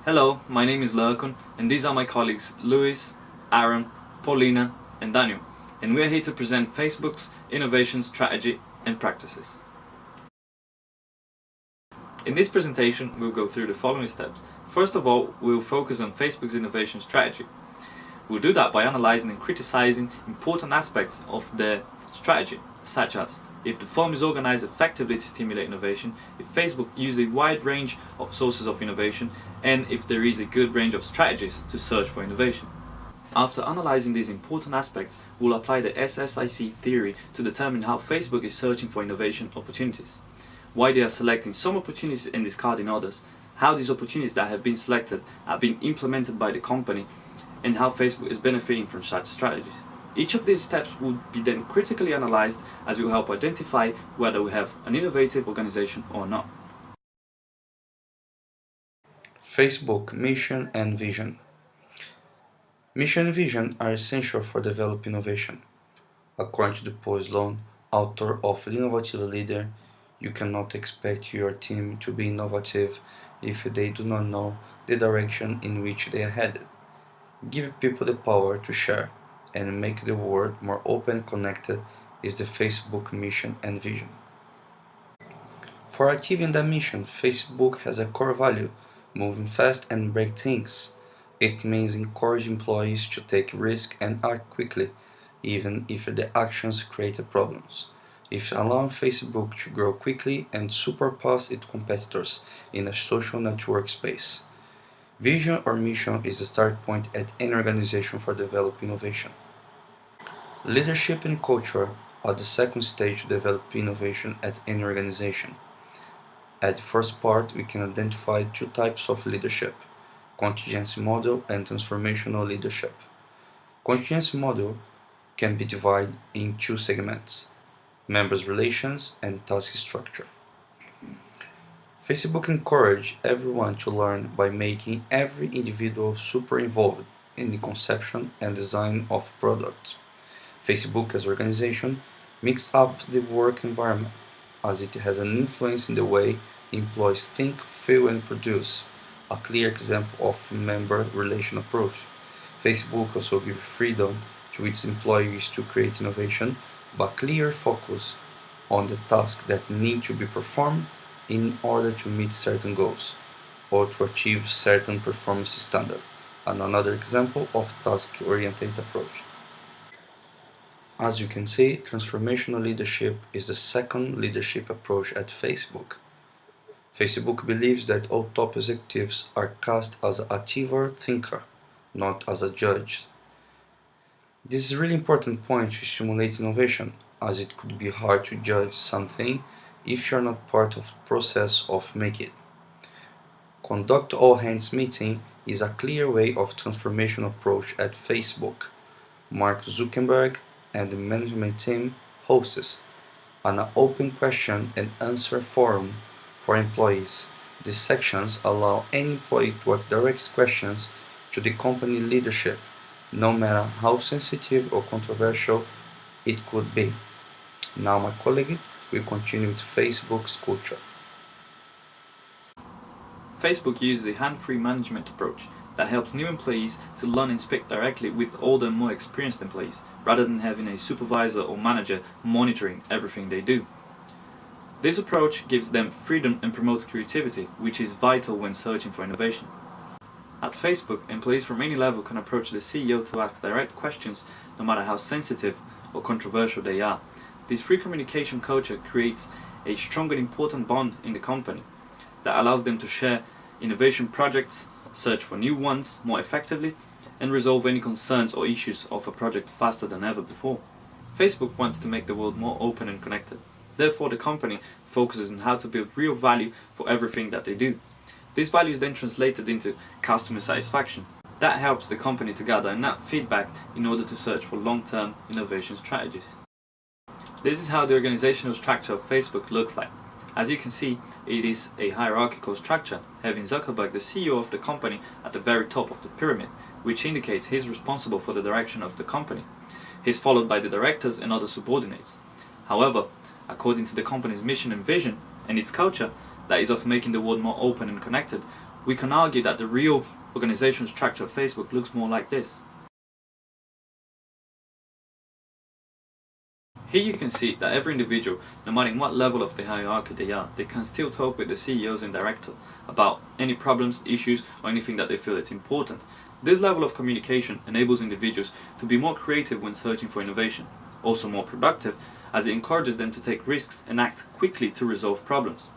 Hello, my name is Lurkun, and these are my colleagues Luis, Aaron, Paulina and Daniel, and we are here to present Facebook's innovation strategy and practices. In this presentation we'll go through the following steps. First of all, we'll focus on Facebook's innovation strategy. We'll do that by analyzing and criticizing important aspects of their strategy, such as if the firm is organized effectively to stimulate innovation, if Facebook uses a wide range of sources of innovation, and if there is a good range of strategies to search for innovation. After analyzing these important aspects, we'll apply the SSIC theory to determine how Facebook is searching for innovation opportunities, why they are selecting some opportunities and discarding others, how these opportunities that have been selected are being implemented by the company, and how Facebook is benefiting from such strategies. Each of these steps will be then critically analyzed, as it will help identify whether we have an innovative organization or not. Facebook mission and vision. Mission and vision are essential for developing innovation. According to the Paul Sloan, author of The Innovative Leader, you cannot expect your team to be innovative if they do not know the direction in which they are headed. Give people the power to share and make the world more open and connected is the Facebook mission and vision. For achieving that mission, Facebook has a core value: moving fast and break things. It means encouraging employees to take risks and act quickly, even if the actions create problems. If allowing Facebook to grow quickly and surpass its competitors in a social network space. Vision or mission is the start point at any organization for developing innovation. Leadership and culture are the second stage to develop innovation at any organization. At the first part, we can identify two types of leadership: contingency model and transformational leadership. Contingency model can be divided in two segments: members' relations and task structure. Facebook encourages everyone to learn by making every individual super involved in the conception and design of products. Facebook as organization mixes up the work environment, as it has an influence in the way employees think, feel and produce. A clear example of member relation approach. Facebook also gives freedom to its employees to create innovation, but clear focus on the tasks that need to be performed in order to meet certain goals or to achieve certain performance standard, and another example of task-oriented approach. As you can see, transformational leadership is the second leadership approach at Facebook. Facebook believes that all top executives are cast as an achiever thinker, not as a judge. This is a really important point to stimulate innovation, as it could be hard to judge something if you're not part of the process of making it. Conduct all-hands meeting is a clear way of transformation approach at Facebook. Mark Zuckerberg and the management team hosts an open question and answer forum for employees. These sections allow any employee to direct questions to the company leadership, no matter how sensitive or controversial it could be. Now my colleague will continue with Facebook's culture. Facebook uses a hand-free management approach that helps new employees to learn and speak directly with older, more experienced employees, rather than having a supervisor or manager monitoring everything they do. This approach gives them freedom and promotes creativity, which is vital when searching for innovation. At Facebook, employees from any level can approach the CEO to ask direct questions, no matter how sensitive or controversial they are. This free communication culture creates a strong and important bond in the company that allows them to share innovation projects, search for new ones more effectively, and resolve any concerns or issues of a project faster than ever before. Facebook wants to make the world more open and connected. Therefore, the company focuses on how to build real value for everything that they do. This value is then translated into customer satisfaction. That helps the company to gather enough feedback in order to search for long-term innovation strategies. This is how the organizational structure of Facebook looks like. As you can see, it is a hierarchical structure, having Zuckerberg, the CEO of the company, at the very top of the pyramid, which indicates he's responsible for the direction of the company. He's followed by the directors and other subordinates. However, according to the company's mission and vision and its culture, that is of making the world more open and connected, We can argue that the real organizational structure of Facebook looks more like this. Here you can see that every individual, no matter in what level of the hierarchy they are, they can still talk with the CEOs and director about any problems, issues, or anything that they feel is important. This level of communication enables individuals to be more creative when searching for innovation, also more productive, as it encourages them to take risks and act quickly to resolve problems.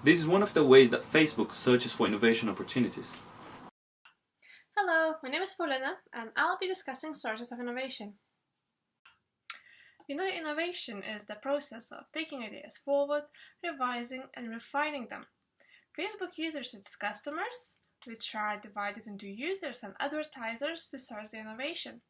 This is one of the ways that Facebook searches for innovation opportunities. Hello, my name is Paulina, and I'll be discussing sources of innovation. Innovation is the process of taking ideas forward, revising, and refining them. Facebook uses its customers, which are divided into users and advertisers, to source the innovation.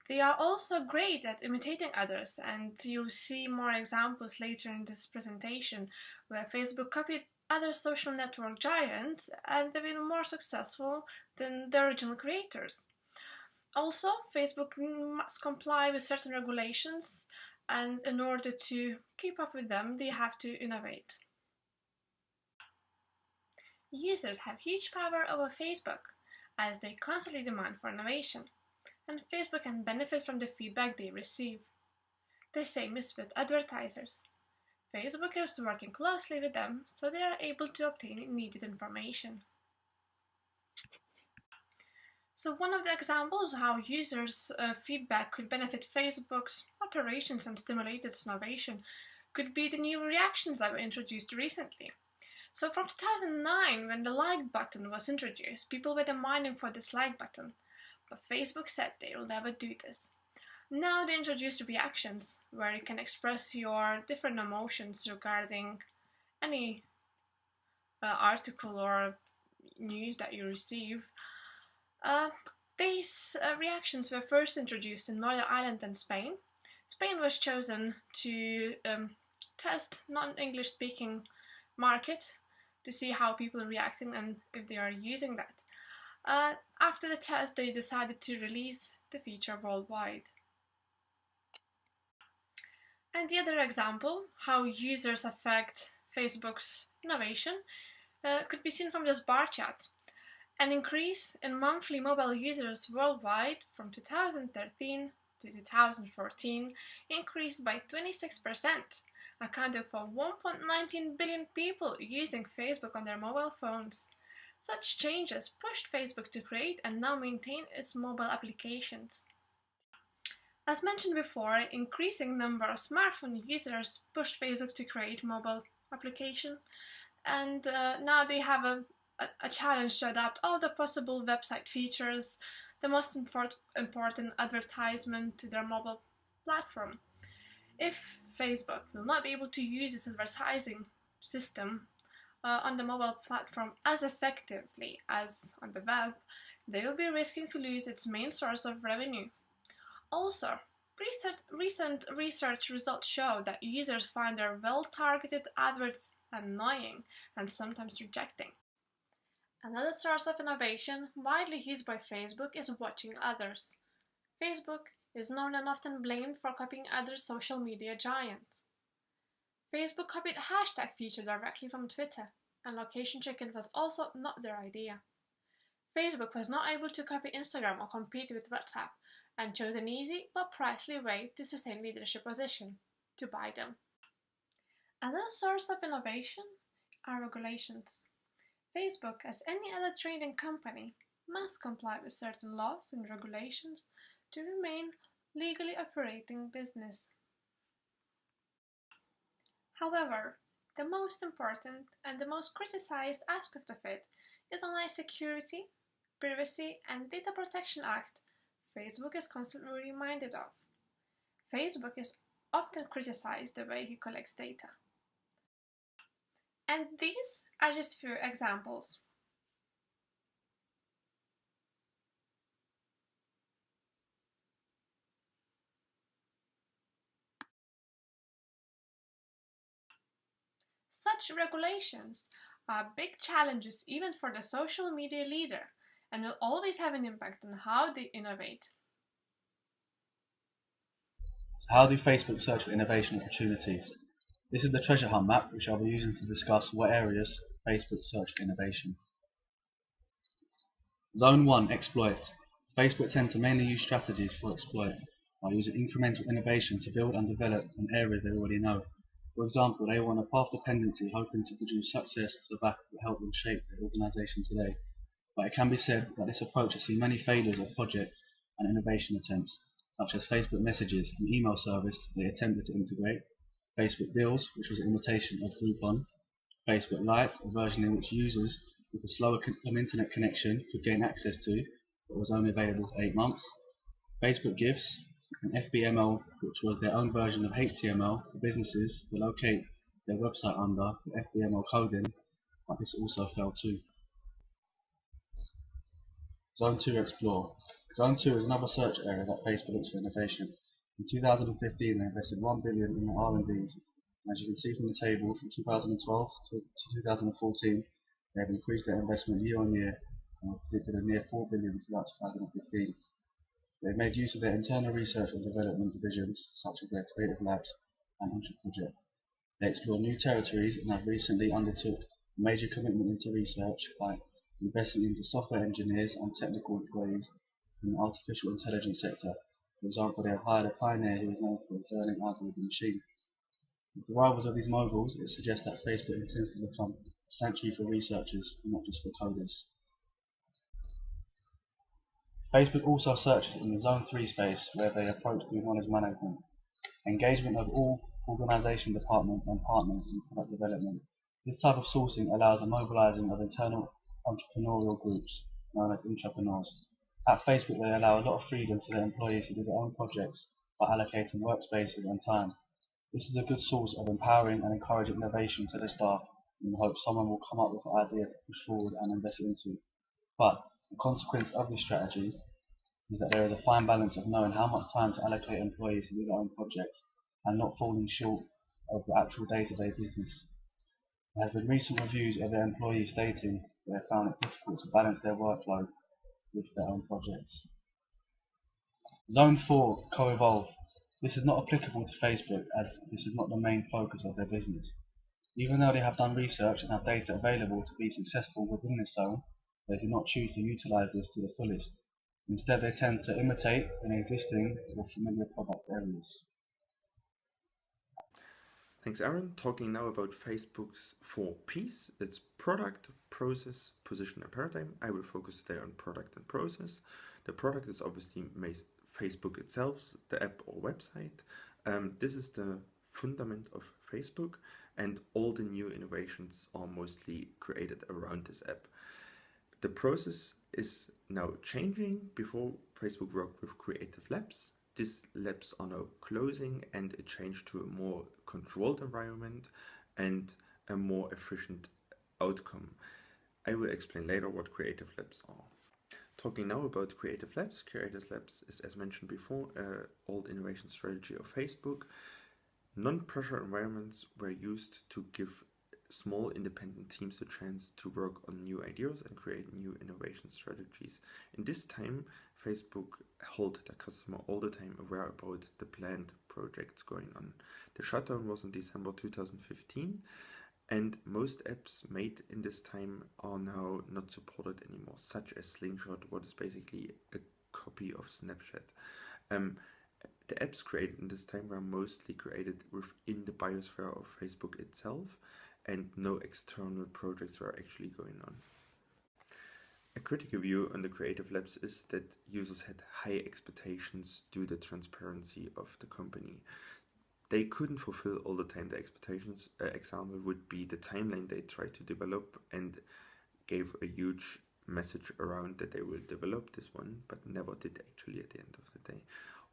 They are also great at imitating others, and you'll see more examples later in this presentation where Facebook copied other social network giants and they've been more successful than the original creators. Also, Facebook must comply with certain regulations, and in order to keep up with them, they have to innovate. Users have huge power over Facebook, as they constantly demand for innovation, and Facebook can benefit from the feedback they receive. The same is with advertisers. Facebook is working closely with them, so they are able to obtain needed information. So one of the examples how users' feedback could benefit Facebook's operations and stimulate its innovation could be the new reactions that were introduced recently. So from 2009, when the like button was introduced, people were demanding for this like button, but Facebook said they will never do this. Now they introduced reactions, where you can express your different emotions regarding any article or news that you receive. These reactions were first introduced in Northern Ireland and Spain. Spain was chosen to test non-English speaking market to see how people are reacting and if they are using that. After the test, they decided to release the feature worldwide. And the other example, how users affect Facebook's innovation, could be seen from this bar chart. An increase in monthly mobile users worldwide from 2013 to 2014 increased by 26%, accounting for 1.19 billion people using Facebook on their mobile phones. Such changes pushed Facebook to create and now maintain its mobile applications. As mentioned before, increasing number of smartphone users pushed Facebook to create mobile application, and now they have a challenge to adapt all the possible website features, the most important advertisement to their mobile platform. If Facebook will not be able to use its advertising system on the mobile platform as effectively as on the web, they will be risking to lose its main source of revenue. Also, recent research results show that users find their well-targeted adverts annoying and sometimes rejecting. Another source of innovation widely used by Facebook is watching others. Facebook is known and often blamed for copying other social media giants. Facebook copied hashtag feature directly from Twitter, and location checking was also not their idea. Facebook was not able to copy Instagram or compete with WhatsApp, and chose an easy but pricey way to sustain leadership position, to buy them. Another source of innovation are regulations. Facebook, as any other trading company, must comply with certain laws and regulations to remain legally operating business. However, the most important and the most criticized aspect of it is online security, Privacy and Data Protection Act Facebook is constantly reminded of. Facebook is often criticized the way he collects data. And these are just few examples. Such regulations are big challenges even for the social media leader and will always have an impact on how they innovate. So how do Facebook search for innovation opportunities? This is the treasure hunt map which I'll be using to discuss what areas Facebook search for innovation. Zone 1, exploit. Facebook tend to mainly use strategies for exploit by using incremental innovation to build and develop in areas they already know. For example, they want a path dependency hoping to produce success off the back that help them shape their organization today. But it can be said that this approach has seen many failures of projects and innovation attempts, such as Facebook Messages, an email service they attempted to integrate, Facebook Deals, which was an imitation of Groupon, Facebook Lite, a version in which users with a slower internet connection could gain access to, but was only available for 8 months, Facebook Gifts, and FBML, which was their own version of HTML for businesses to locate their website under for FBML coding, but this also failed too. Zone 2 Explore. Zone 2 is another search area that Facebook looks for innovation. In 2015 they invested $1 billion in R&Ds. As you can see from the table, from 2012 to 2014 they have increased their investment year on year and predicted a near $4 billion throughout 2015. They made use of their internal research and development divisions, such as their creative labs and Entre project. They explore new territories and have recently undertook a major commitment into research by investing into software engineers and technical employees in the artificial intelligence sector. For example, they have hired a pioneer who is known for his learning algorithm machine. With the arrivals of these moguls, it suggests that Facebook intends to become a sanctuary for researchers and not just for coders. Facebook also searches in the Zone 3 space, where they approach through knowledge management. Engagement of all organization departments and partners in product development. This type of sourcing allows a mobilizing of internal entrepreneurial groups, known as intrapreneurs. At Facebook, they allow a lot of freedom to their employees to do their own projects by allocating workspaces and time. This is a good source of empowering and encouraging innovation to their staff in the hope someone will come up with an idea to push forward and invest into. But the consequence of this strategy is that there is a fine balance of knowing how much time to allocate employees to do their own projects and not falling short of the actual day-to-day business. There have been recent reviews of their employees stating that they found it difficult to balance their workload with their own projects. Zone 4, Co-evolve. This is not applicable to Facebook as this is not the main focus of their business. Even though they have done research and have data available to be successful within this zone, they do not choose to utilize this to the fullest. Instead, they tend to imitate in existing or familiar product areas. Thanks, Aaron. Talking now about Facebook's 4 Ps. It's product, process, position, and paradigm. I will focus today on product and process. The product is obviously Facebook itself, the app or website. This is the fundament of Facebook, and all the new innovations are mostly created around this app. The process is now changing. Before, Facebook worked with creative labs. These labs are now closing, and it changed to a more controlled environment and a more efficient outcome. I will explain later what creative labs are. Talking now about creative labs. Creative labs is, as mentioned before, an old innovation strategy of Facebook. Non-pressure environments were used to give small independent teams a chance to work on new ideas and create new innovation strategies. In this time, Facebook held the customer all the time aware about the planned projects going on. The shutdown was in December 2015, and most apps made in this time are now not supported anymore, such as Slingshot, what is basically a copy of Snapchat. The apps created in this time were mostly created within the biosphere of Facebook itself, and no external projects were actually going on. A critical view on the creative labs is that users had high expectations due to the transparency of the company. They couldn't fulfill all the time the expectations. An example would be the timeline they tried to develop and gave a huge message around that they will develop this one, but never did actually at the end of the day.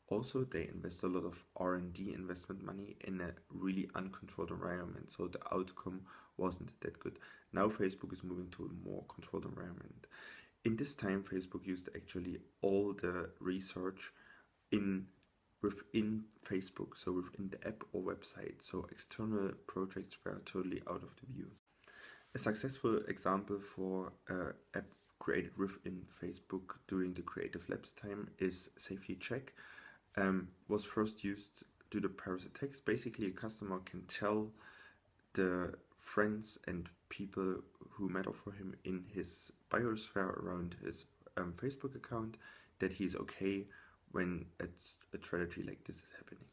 Also, they invest a lot of R&D investment money in a really uncontrolled environment, so the outcome wasn't that good. Now Facebook is moving to a more controlled environment. In this time, Facebook used actually all the research within Facebook, so within the app or website, so external projects were totally out of the view. A successful example for an app created within Facebook during the Creative Labs time is Safety Check. Was first used to the parasite text. Basically, a customer can tell the friends and people who matter for him in his biosphere around his Facebook account that he's okay when it's a tragedy like this is happening.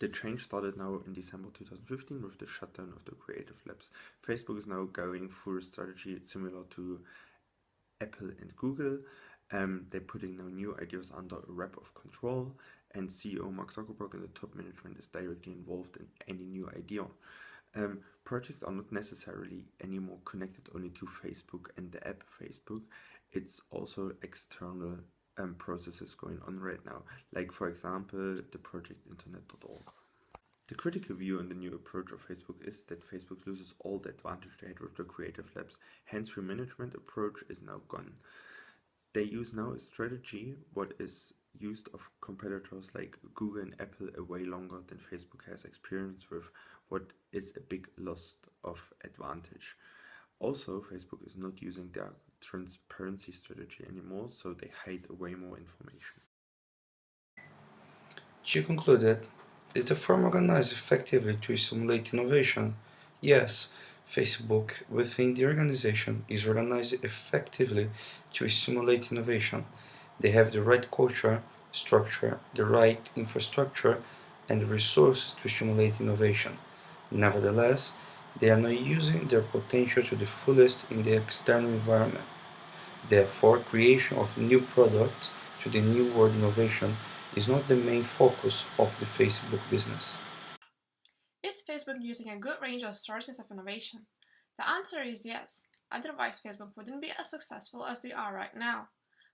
The change started now in December 2015 with the shutdown of the creative labs. Facebook is now going through a strategy similar to Apple and Google. They're putting now new ideas under a wrap of control, and CEO Mark Zuckerberg and the top management is directly involved in any new idea. Projects are not necessarily anymore connected only to Facebook and the app Facebook. It's also external processes going on right now, like for example the project internet.org. The critical view on the new approach of Facebook is that Facebook loses all the advantage they had with the creative labs. Hands-free management approach is now gone. They use now a strategy what is used of competitors like Google and Apple a way longer than Facebook has experience with, what is a big loss of advantage. Also, Facebook is not using their transparency strategy anymore, so they hide way more information. She concluded, is the firm organized effectively to stimulate innovation? Yes, Facebook within the organization is organized effectively to stimulate innovation. They have the right culture, structure, the right infrastructure, and the resources to stimulate innovation. Nevertheless, they are not using their potential to the fullest in the external environment. Therefore, creation of new products to the new world innovation is not the main focus of the Facebook business. Is Facebook using a good range of sources of innovation? The answer is yes, otherwise Facebook wouldn't be as successful as they are right now.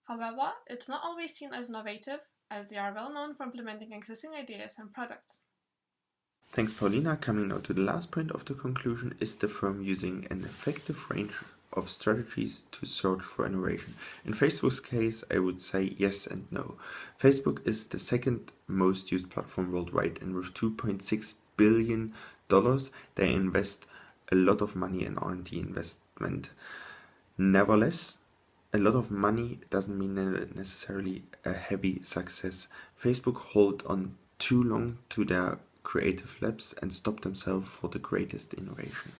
However, it's not always seen as innovative, as they are well known for implementing existing ideas and products. Thanks, Paulina. Coming now to the last point of the conclusion, is the firm using an effective range of strategies to search for innovation? In Facebook's case, I would say yes and no. Facebook is the second most used platform worldwide, and with $2.6 billion, they invest a lot of money in R&D investment. Nevertheless, a lot of money doesn't mean necessarily a heavy success. Facebook hold on too long to their creative labs and stop themselves for the greatest innovation.